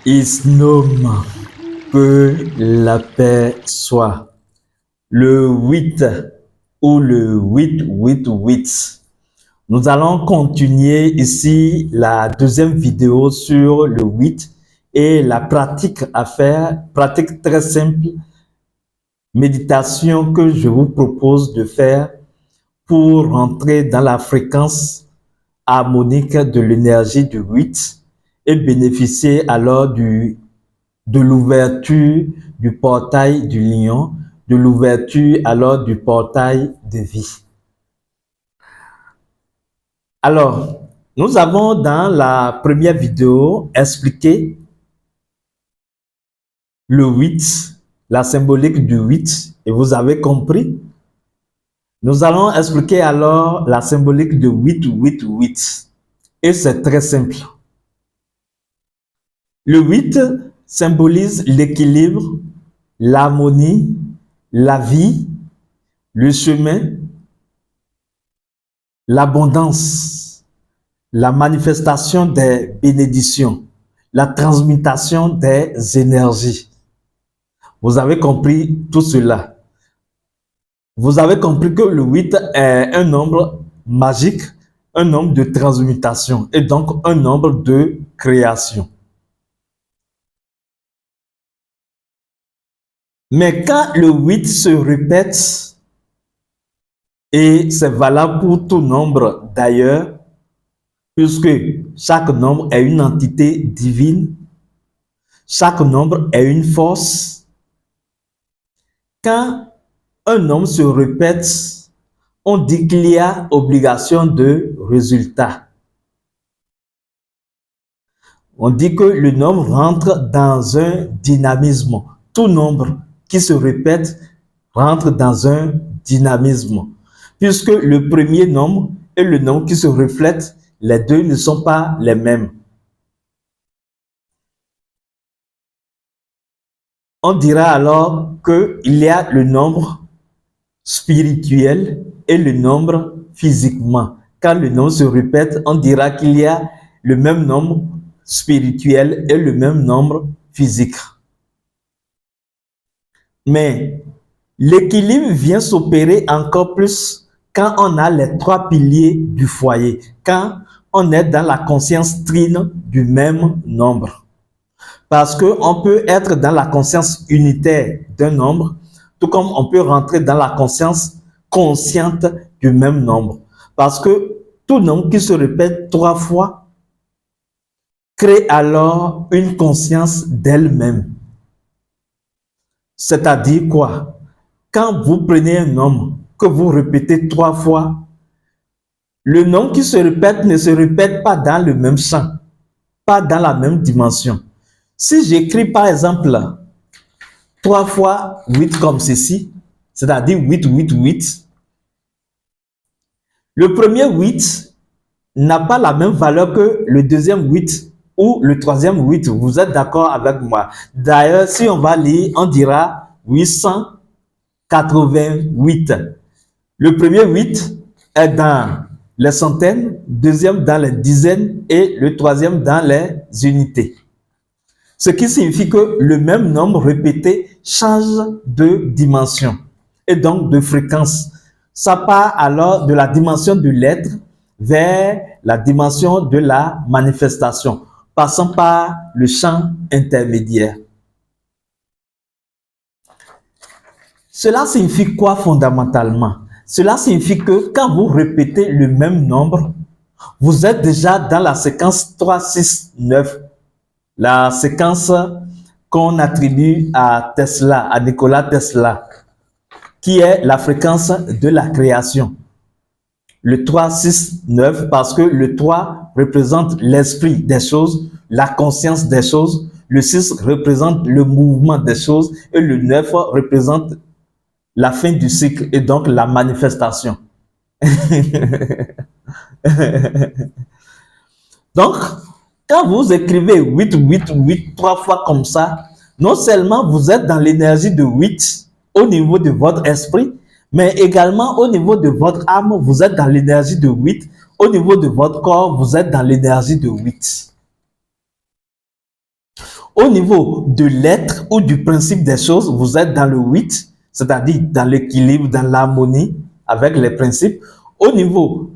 Isnom, que la paix soit. Le 8 ou le 888. Nous allons continuer ici la deuxième vidéo sur le 8 et la pratique à faire, pratique très simple, méditation que je vous propose de faire pour rentrer dans la fréquence harmonique de l'énergie du 8 et bénéficier alors de l'ouverture du portail du lion, de l'ouverture alors du portail de vie. Alors, nous avons dans la première vidéo expliqué le 8, la symbolique du 8, et vous avez compris. Nous allons expliquer alors la symbolique de 888, et c'est très simple. Le 8 symbolise l'équilibre, l'harmonie, la vie, le chemin, l'abondance, la manifestation des bénédictions, la transmutation des énergies. Vous avez compris tout cela. Vous avez compris que le 8 est un nombre magique, un nombre de transmutation et donc un nombre de création. Mais quand le 8 se répète, et c'est valable pour tout nombre d'ailleurs, puisque chaque nombre est une entité divine, chaque nombre est une force. Quand un nombre se répète, on dit qu'il y a obligation de résultat. On dit que le nombre rentre dans un dynamisme. Tout nombre qui se répète rentre dans un dynamisme. Puisque le premier nombre et le nombre qui se reflètent, les deux ne sont pas les mêmes. On dira alors qu'il y a le nombre spirituel et le nombre physiquement. Quand le nombre se répète, on dira qu'il y a le même nombre spirituel et le même nombre physique. Mais l'équilibre vient s'opérer encore plus quand on a les trois piliers du foyer, quand on est dans la conscience trine du même nombre. Parce qu'on peut être dans la conscience unitaire d'un nombre, tout comme on peut rentrer dans la conscience consciente du même nombre. Parce que tout nombre qui se répète trois fois crée alors une conscience d'elle-même. C'est-à-dire quoi? Quand vous prenez un nombre que vous répétez trois fois, le nombre qui se répète ne se répète pas dans le même champ, pas dans la même dimension. Si j'écris par exemple 3 fois 8 comme ceci, c'est-à-dire 8, 8, 8, le premier 8 n'a pas la même valeur que le deuxième 8 ou le troisième 8. Vous êtes d'accord avec moi? D'ailleurs, si on va lire, on dira 888. Le premier 8 est dans les centaines, deuxième dans les dizaines et le troisième dans les unités. Ce qui signifie que le même nombre répété change de dimension et donc de fréquence. Ça part alors de la dimension de l'être vers la dimension de la manifestation, passant par le champ intermédiaire. Cela signifie quoi fondamentalement? Cela signifie que quand vous répétez le même nombre, vous êtes déjà dans la séquence 3, 6, 9. La séquence qu'on attribue à Tesla, à Nikola Tesla, qui est la fréquence de la création. Le 3, 6, 9, parce que le 3 représente l'esprit des choses, la conscience des choses, le 6 représente le mouvement des choses et le 9 représente la fin du cycle et donc la manifestation. Donc, quand vous écrivez 8, 8, 8, 3 fois comme ça, non seulement vous êtes dans l'énergie de 8 au niveau de votre esprit, mais également au niveau de votre âme, vous êtes dans l'énergie de 8. Au niveau de votre corps, vous êtes dans l'énergie de 8. Au niveau de l'être ou du principe des choses, vous êtes dans le 8, c'est-à-dire dans l'équilibre, dans l'harmonie avec les principes. Au niveau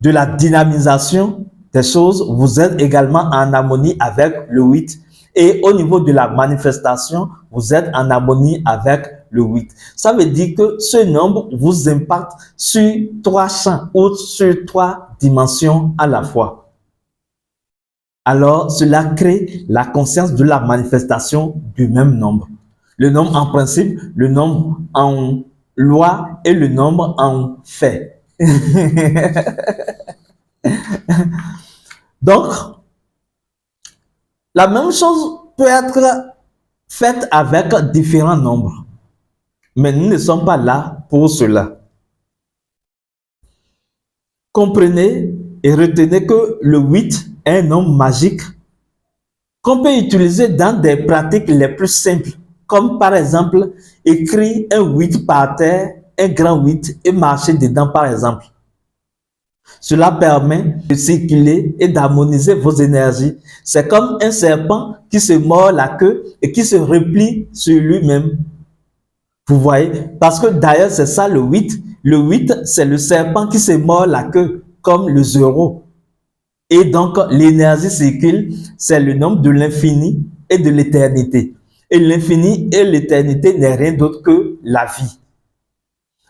de la dynamisation des choses, vous êtes également en harmonie avec le 8. Et au niveau de la manifestation, vous êtes en harmonie avec le 8. Ça veut dire que ce nombre vous impacte sur 3 champs ou sur 3 dimensions à la fois. Alors, cela crée la conscience de la manifestation du même nombre. Le nombre en principe, le nombre en loi et le nombre en fait. Donc, la même chose peut être faite avec différents nombres. Mais nous ne sommes pas là pour cela. Comprenez et retenez que le 8 est un nombre magique qu'on peut utiliser dans des pratiques les plus simples, comme par exemple écrire un 8 par terre, un grand 8 et marcher dedans par exemple. Cela permet de circuler et d'harmoniser vos énergies. C'est comme un serpent qui se mord la queue et qui se replie sur lui-même. Vous voyez? Parce que d'ailleurs, c'est ça le 8. Le 8, c'est le serpent qui se mord la queue, comme le 0. Et donc, l'énergie circule, c'est le nombre de l'infini et de l'éternité. Et l'infini et l'éternité n'est rien d'autre que la vie.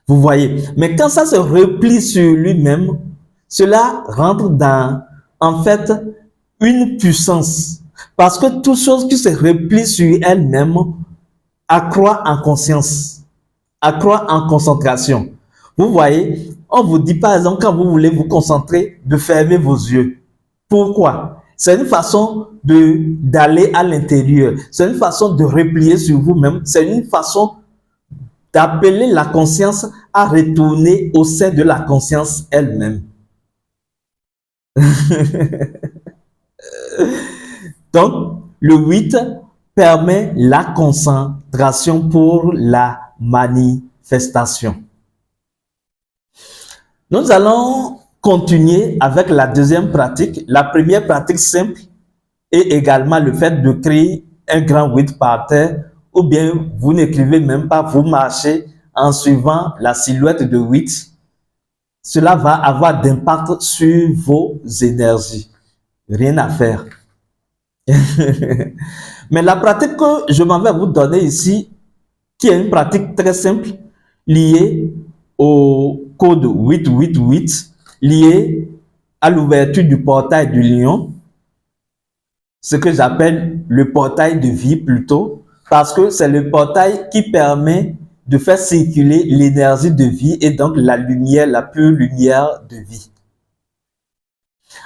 Vous voyez? Mais quand ça se replie sur lui-même, cela rentre dans, en fait, une puissance. Parce que toute chose qui se replie sur elle-même accroît en conscience, accroît en concentration. Vous voyez, on vous dit par exemple, quand vous voulez vous concentrer, de fermer vos yeux. Pourquoi? C'est une façon d'aller à l'intérieur. C'est une façon de replier sur vous-même. C'est une façon d'appeler la conscience à retourner au sein de la conscience elle-même. Donc, le 8 permet la concentration pour la manifestation. Nous allons continuer avec la deuxième pratique. La première pratique simple est également le fait de créer un grand 8 par terre, ou bien vous n'écrivez même pas, vous marchez en suivant la silhouette de 8. Cela va avoir d'impact sur vos énergies. Rien à faire. Mais la pratique que je m'en vais vous donner ici, qui est une pratique très simple, liée au code 888, liée à l'ouverture du portail du lion, ce que j'appelle le portail de vie plutôt, parce que c'est le portail qui permet de faire circuler l'énergie de vie et donc la lumière, la pure lumière de vie.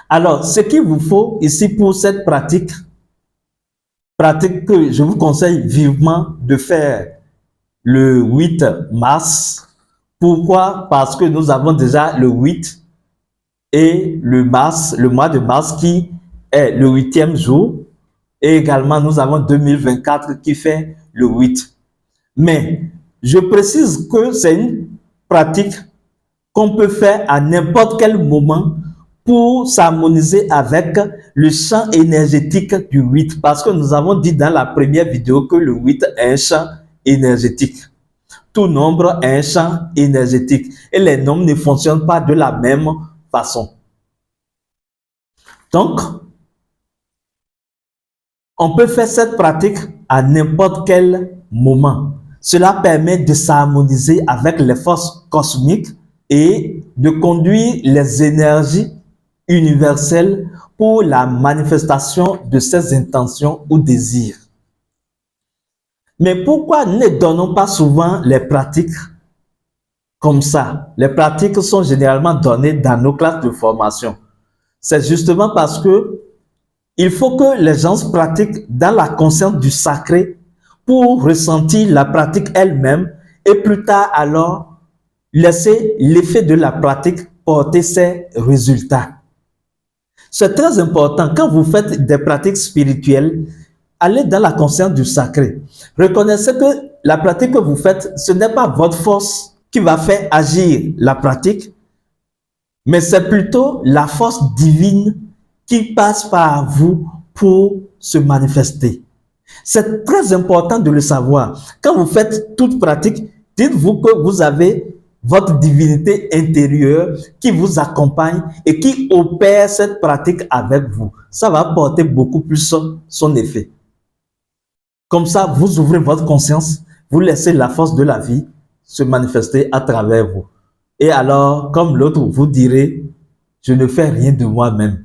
Alors, ce qu'il vous faut ici pour cette pratique que je vous conseille vivement de faire le 8 mars. Pourquoi? Parce que nous avons déjà le 8 et le mois de mars qui est le 8e jour. Et également, nous avons 2024 qui fait le 8. Mais je précise que c'est une pratique qu'on peut faire à n'importe quel moment pour s'harmoniser avec le champ énergétique du 8. Parce que nous avons dit dans la première vidéo que le 8 est un champ énergétique. Tout nombre est un champ énergétique et les nombres ne fonctionnent pas de la même façon. Donc, on peut faire cette pratique à n'importe quel moment. Cela permet de s'harmoniser avec les forces cosmiques et de conduire les énergies universelles pour la manifestation de ses intentions ou désirs. Mais pourquoi ne donnons pas souvent les pratiques comme ça? Les pratiques sont généralement données dans nos classes de formation. C'est justement parce que il faut que les gens pratiquent dans la conscience du sacré pour ressentir la pratique elle-même et plus tard alors laisser l'effet de la pratique porter ses résultats. C'est très important quand vous faites des pratiques spirituelles, allez dans la conscience du sacré. Reconnaissez que la pratique que vous faites, ce n'est pas votre force qui va faire agir la pratique, mais c'est plutôt la force divine qui passe par vous pour se manifester. C'est très important de le savoir. Quand vous faites toute pratique, dites-vous que vous avez votre divinité intérieure qui vous accompagne et qui opère cette pratique avec vous. Ça va porter beaucoup plus son effet. Comme ça, vous ouvrez votre conscience, vous laissez la force de la vie se manifester à travers vous. Et alors, comme l'autre, vous direz, je ne fais rien de moi-même.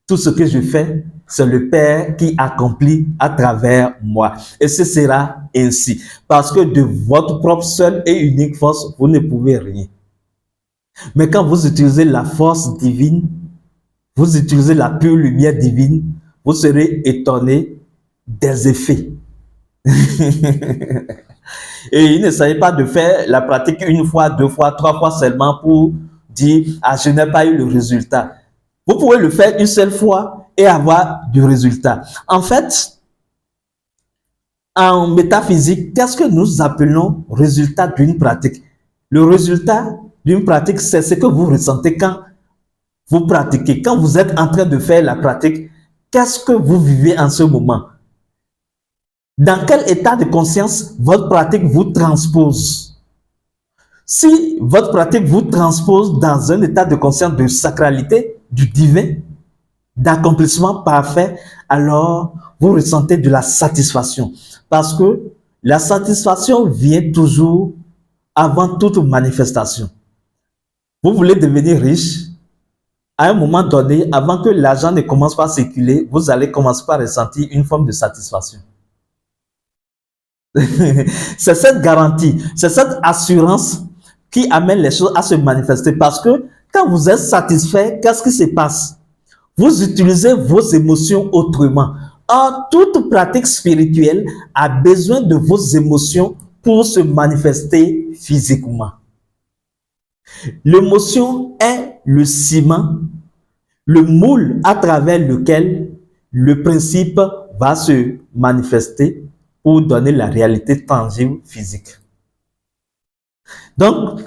Tout ce que je fais, c'est le Père qui accomplit à travers moi. Et ce sera ainsi. Parce que de votre propre seule et unique force, vous ne pouvez rien. Mais quand vous utilisez la force divine, vous utilisez la pure lumière divine, vous serez étonné des effets. Et il ne s'agit pas de faire la pratique une fois, deux fois, trois fois seulement pour dire « Ah, je n'ai pas eu le résultat ». Vous pouvez le faire une seule fois et avoir du résultat. En fait, en métaphysique, qu'est-ce que nous appelons résultat d'une pratique? Le résultat d'une pratique, c'est ce que vous ressentez quand vous pratiquez. Quand vous êtes en train de faire la pratique, qu'est-ce que vous vivez en ce moment? Dans quel état de conscience votre pratique vous transpose? Si votre pratique vous transpose dans un état de conscience de sacralité, du divin, d'accomplissement parfait, alors vous ressentez de la satisfaction. Parce que la satisfaction vient toujours avant toute manifestation. Vous voulez devenir riche, à un moment donné, avant que l'argent ne commence pas à circuler, vous allez commencer par ressentir une forme de satisfaction. C'est cette garantie, c'est cette assurance qui amène les choses à se manifester. Parce que quand vous êtes satisfait, qu'est-ce qui se passe? Vous utilisez vos émotions autrement. Or, toute pratique spirituelle a besoin de vos émotions pour se manifester physiquement. L'émotion est le ciment, le moule à travers lequel le principe va se manifester pour donner la réalité tangible physique. Donc,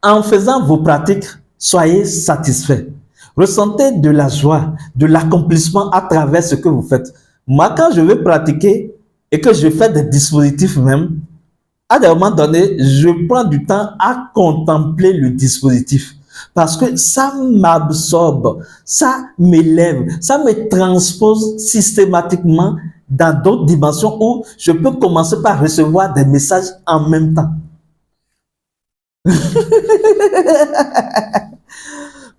en faisant vos pratiques, soyez satisfaits. Ressentez de la joie, de l'accomplissement à travers ce que vous faites. Moi, quand je veux pratiquer et que je fais des dispositifs même, à un moment donné, je prends du temps à contempler le dispositif. Parce que ça m'absorbe, ça m'élève, ça me transpose systématiquement dans d'autres dimensions où je peux commencer par recevoir des messages en même temps.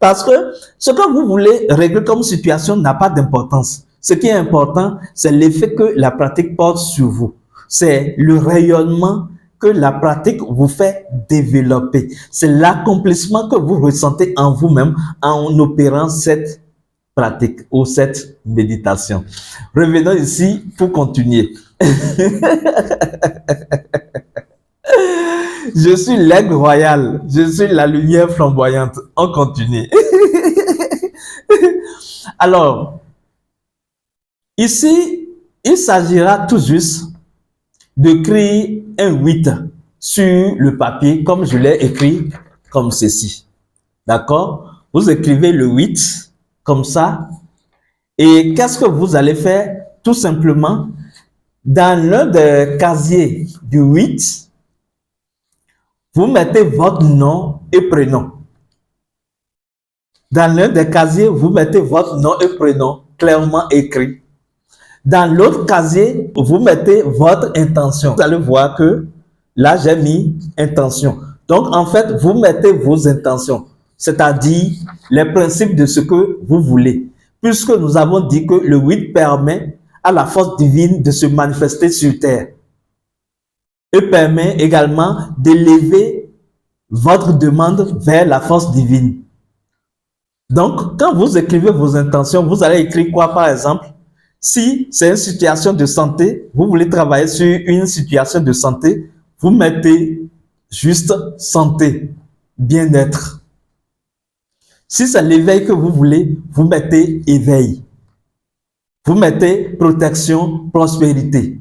Parce que ce que vous voulez régler comme situation n'a pas d'importance. Ce qui est important, c'est l'effet que la pratique porte sur vous. C'est le rayonnement que la pratique vous fait développer. C'est l'accomplissement que vous ressentez en vous-même en opérant cette pratique ou cette méditation. Revenons ici pour continuer. Je suis l'aigle royal, je suis la lumière flamboyante. On continue. Alors, ici, il s'agira tout juste de créer un 8 sur le papier, comme je l'ai écrit, comme ceci. D'accord? Vous écrivez le 8, comme ça. Et qu'est-ce que vous allez faire? Tout simplement, dans l'un des casiers du 8, vous mettez votre nom et prénom. Dans l'un des casiers, vous mettez votre nom et prénom clairement écrit. Dans l'autre casier, vous mettez votre intention. Vous allez voir que là, j'ai mis intention. Donc, en fait, vous mettez vos intentions, c'est-à-dire les principes de ce que vous voulez. Puisque nous avons dit que le 8 permet à la force divine de se manifester sur terre. Et permet également d'élever votre demande vers la force divine. Donc, quand vous écrivez vos intentions, vous allez écrire quoi par exemple? Si c'est une situation de santé, vous voulez travailler sur une situation de santé, vous mettez juste santé, bien-être. Si c'est l'éveil que vous voulez, vous mettez éveil. Vous mettez protection, prospérité.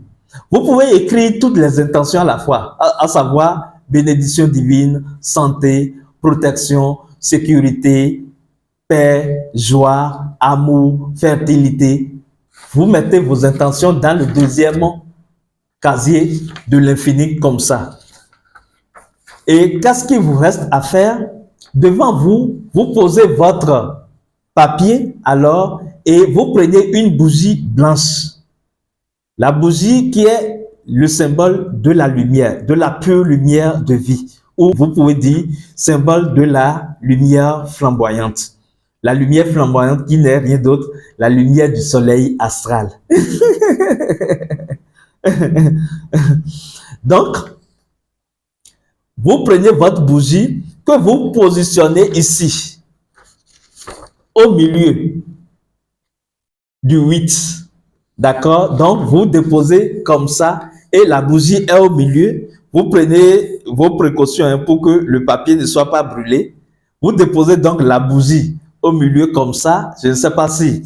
Vous pouvez écrire toutes les intentions à la fois, à savoir bénédiction divine, santé, protection, sécurité, paix, joie, amour, fertilité. Vous mettez vos intentions dans le deuxième casier de l'infini comme ça. Et qu'est-ce qu'il vous reste à faire? Devant vous, vous posez votre papier alors et vous prenez une bougie blanche. La bougie qui est le symbole de la lumière, de la pure lumière de vie, ou vous pouvez dire symbole de la lumière flamboyante. La lumière flamboyante qui n'est rien d'autre, la lumière du soleil astral. Donc, vous prenez votre bougie que vous positionnez ici, au milieu du 8. D'accord? Donc, vous déposez comme ça et la bougie est au milieu. Vous prenez vos précautions pour que le papier ne soit pas brûlé. Vous déposez donc la bougie au milieu comme ça. Je ne sais pas si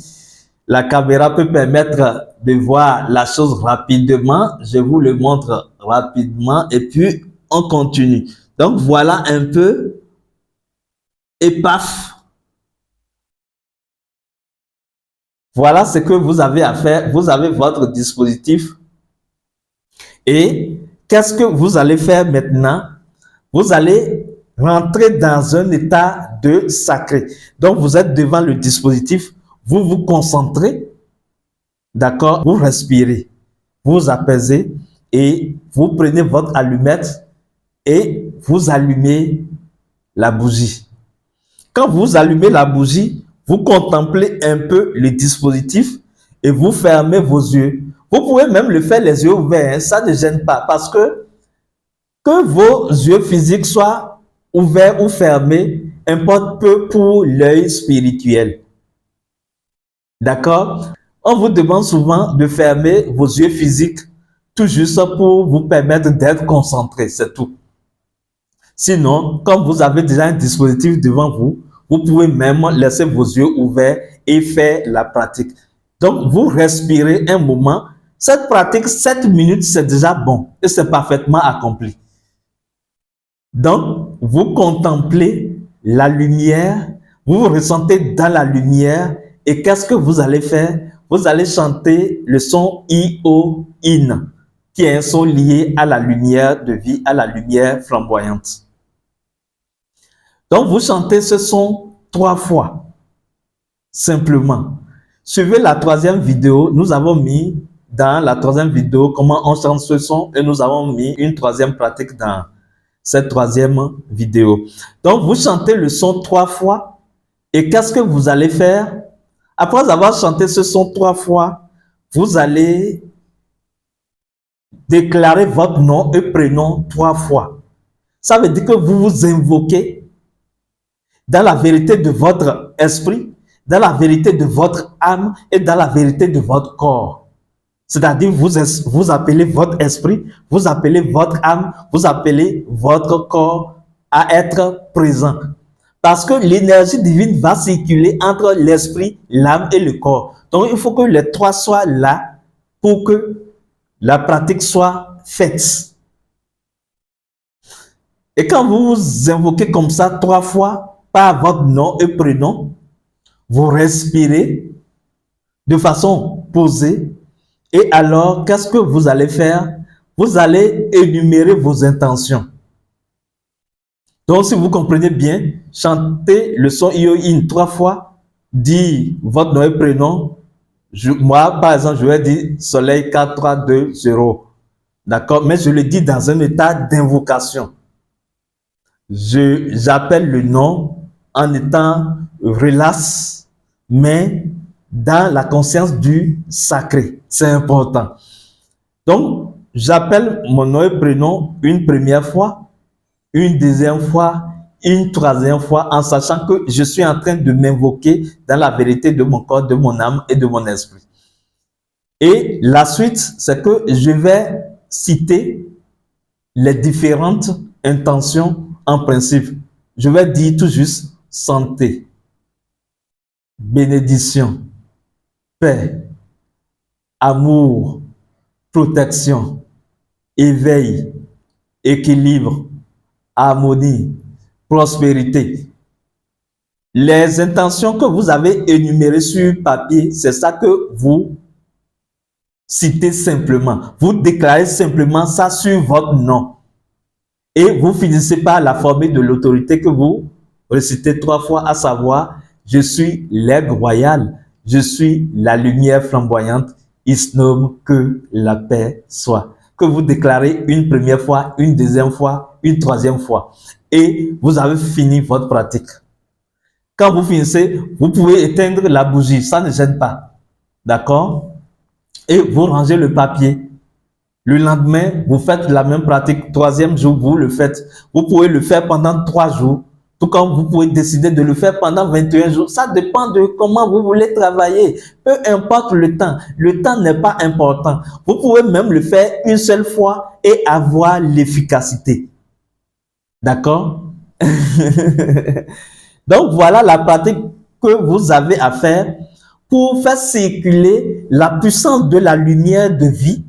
la caméra peut permettre de voir la chose rapidement. Je vous le montre rapidement et puis on continue. Donc, voilà un peu. Et paf! Voilà ce que vous avez à faire. Vous avez votre dispositif. Et qu'est-ce que vous allez faire maintenant? Vous allez rentrer dans un état de sacré. Donc, vous êtes devant le dispositif. Vous vous concentrez. D'accord? Vous respirez. Vous apaisez. Et vous prenez votre allumette et vous allumez la bougie. Quand vous allumez la bougie, vous contemplez un peu le dispositif et vous fermez vos yeux. Vous pouvez même le faire les yeux ouverts, hein, ça ne gêne pas parce que vos yeux physiques soient ouverts ou fermés importe peu pour l'œil spirituel. D'accord? On vous demande souvent de fermer vos yeux physiques tout juste pour vous permettre d'être concentré, c'est tout. Sinon, comme vous avez déjà un dispositif devant vous, vous pouvez même laisser vos yeux ouverts et faire la pratique. Donc, vous respirez un moment. Cette pratique, 7 minutes, c'est déjà bon et c'est parfaitement accompli. Donc, vous contemplez la lumière, vous vous ressentez dans la lumière et qu'est-ce que vous allez faire? Vous allez chanter le son I-O-In, qui est un son lié à la lumière de vie, à la lumière flamboyante. Donc, vous chantez ce son 3 fois, simplement. Suivez la troisième vidéo. Nous avons mis dans la troisième vidéo comment on chante ce son et nous avons mis une troisième pratique dans cette troisième vidéo. Donc, vous chantez le son 3 fois et qu'est-ce que vous allez faire? Après avoir chanté ce son 3 fois, vous allez déclarer votre nom et prénom 3 fois. Ça veut dire que vous vous invoquez dans la vérité de votre esprit, dans la vérité de votre âme et dans la vérité de votre corps. C'est-à-dire, vous appelez votre esprit, vous appelez votre âme, vous appelez votre corps à être présent. Parce que l'énergie divine va circuler entre l'esprit, l'âme et le corps. Donc, il faut que les trois soient là pour que la pratique soit faite. Et quand vous vous invoquez comme ça 3 fois, par votre nom et prénom, vous respirez de façon posée. Et alors, qu'est-ce que vous allez faire? Vous allez énumérer vos intentions. Donc, si vous comprenez bien, chantez le son I-O-In 3 fois, dire votre nom et prénom. Moi, par exemple, je vais dire soleil 4, 3, 2, 0. D'accord? Mais je le dis dans un état d'invocation. J'appelle le nom en étant relax, mais dans la conscience du sacré. C'est important. Donc, j'appelle mon nom et prénom une première fois, une deuxième fois, une troisième fois, en sachant que je suis en train de m'invoquer dans la vérité de mon corps, de mon âme et de mon esprit. Et la suite, c'est que je vais citer les différentes intentions en principe. Je vais dire tout juste santé, bénédiction, paix, amour, protection, éveil, équilibre, harmonie, prospérité. Les intentions que vous avez énumérées sur papier, c'est ça que vous citez simplement. Vous déclarez simplement ça sur votre nom. Et vous finissez par la formule de l'autorité que vous récitez 3 fois, à savoir, je suis l'aigle royal, je suis la lumière flamboyante, il se nomme que la paix soit. Que vous déclarez une première fois, une deuxième fois, une troisième fois. Et vous avez fini votre pratique. Quand vous finissez, vous pouvez éteindre la bougie, ça ne gêne pas. D'accord? Et vous rangez le papier. Le lendemain, vous faites la même pratique. Troisième jour, vous le faites. Vous pouvez le faire pendant 3 jours. Tout comme vous pouvez décider de le faire pendant 21 jours. Ça dépend de comment vous voulez travailler. Peu importe le temps. Le temps n'est pas important. Vous pouvez même le faire une seule fois et avoir l'efficacité. D'accord? Donc, voilà la pratique que vous avez à faire pour faire circuler la puissance de la lumière de vie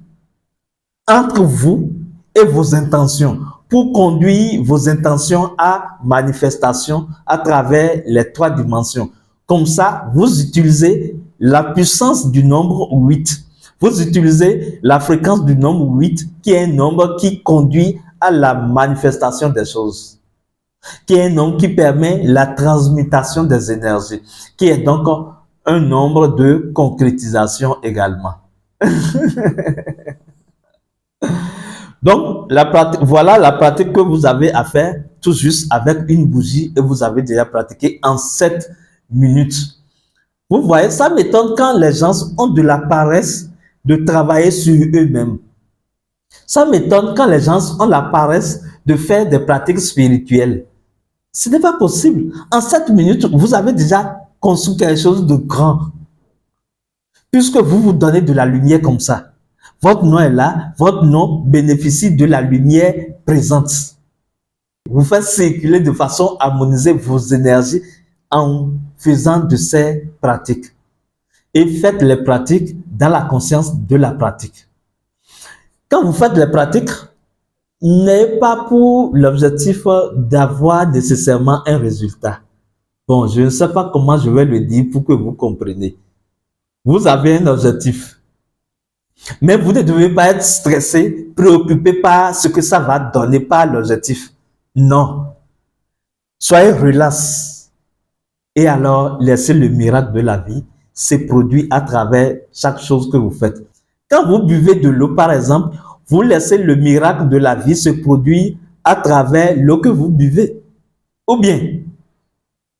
entre vous et vos intentions, pour conduire vos intentions à manifestation à travers les 3 dimensions. Comme ça, vous utilisez la puissance du nombre 8. Vous utilisez la fréquence du nombre 8, qui est un nombre qui conduit à la manifestation des choses, qui est un nombre qui permet la transmutation des énergies, qui est donc un nombre de concrétisation également. Donc, voilà la pratique que vous avez à faire tout juste avec une bougie et vous avez déjà pratiqué en 7 minutes. Vous voyez, ça m'étonne quand les gens ont de la paresse de travailler sur eux-mêmes. Ça m'étonne quand les gens ont la paresse de faire des pratiques spirituelles. Ce n'est pas possible. En 7 minutes, vous avez déjà construit quelque chose de grand. Puisque vous vous donnez de la lumière comme ça. Votre nom est là, votre nom bénéficie de la lumière présente. Vous faites circuler de façon harmonisée vos énergies en faisant de ces pratiques. Et faites les pratiques dans la conscience de la pratique. Quand vous faites les pratiques, n'ayez pas pour l'objectif d'avoir nécessairement un résultat. Bon, je ne sais pas comment je vais le dire pour que vous compreniez. Vous avez un objectif. Mais vous ne devez pas être stressé, préoccupé par ce que ça va donner, par l'objectif. Non. Soyez relax. Et alors, laissez le miracle de la vie se produire à travers chaque chose que vous faites. Quand vous buvez de l'eau, par exemple, vous laissez le miracle de la vie se produire à travers l'eau que vous buvez. Ou bien,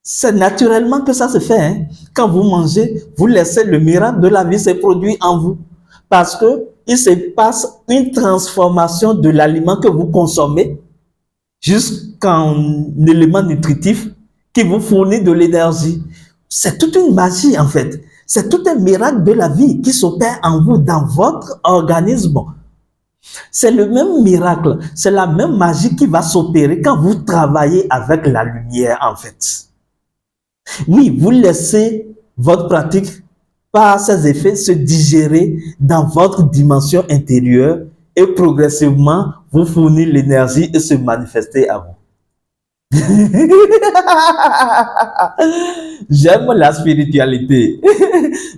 c'est naturellement que ça se fait. Hein? Quand vous mangez, vous laissez le miracle de la vie se produire en vous. Parce qu'il se passe une transformation de l'aliment que vous consommez jusqu'en élément nutritif qui vous fournit de l'énergie. C'est toute une magie en fait. C'est tout un miracle de la vie qui s'opère en vous, dans votre organisme. C'est le même miracle, c'est la même magie qui va s'opérer quand vous travaillez avec la lumière en fait. Oui, vous laissez votre pratique par ses effets se digérer dans votre dimension intérieure et progressivement vous fournir l'énergie et se manifester à vous. J'aime la spiritualité,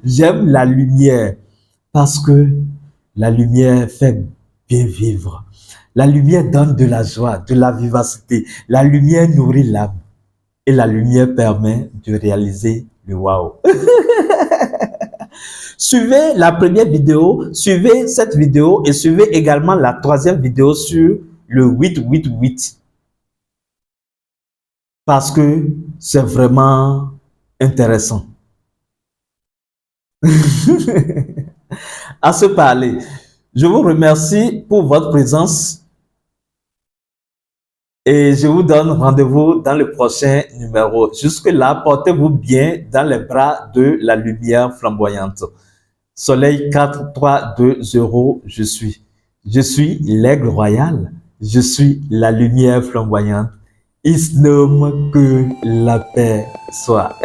j'aime la lumière parce que la lumière fait bien vivre. La lumière donne de la joie, de la vivacité. La lumière nourrit l'âme et la lumière permet de réaliser le waouh. Suivez la première vidéo, suivez cette vidéo et suivez également la 3e vidéo sur le 888. Parce que c'est vraiment intéressant. À se parler. Je vous remercie pour votre présence et je vous donne rendez-vous dans le prochain numéro. Jusque-là, portez-vous bien dans les bras de la lumière flamboyante. Soleil 4, 3, 2, 0, je suis. Je suis l'aigle royal. Je suis la lumière flamboyante. Il se nomme que la paix soit.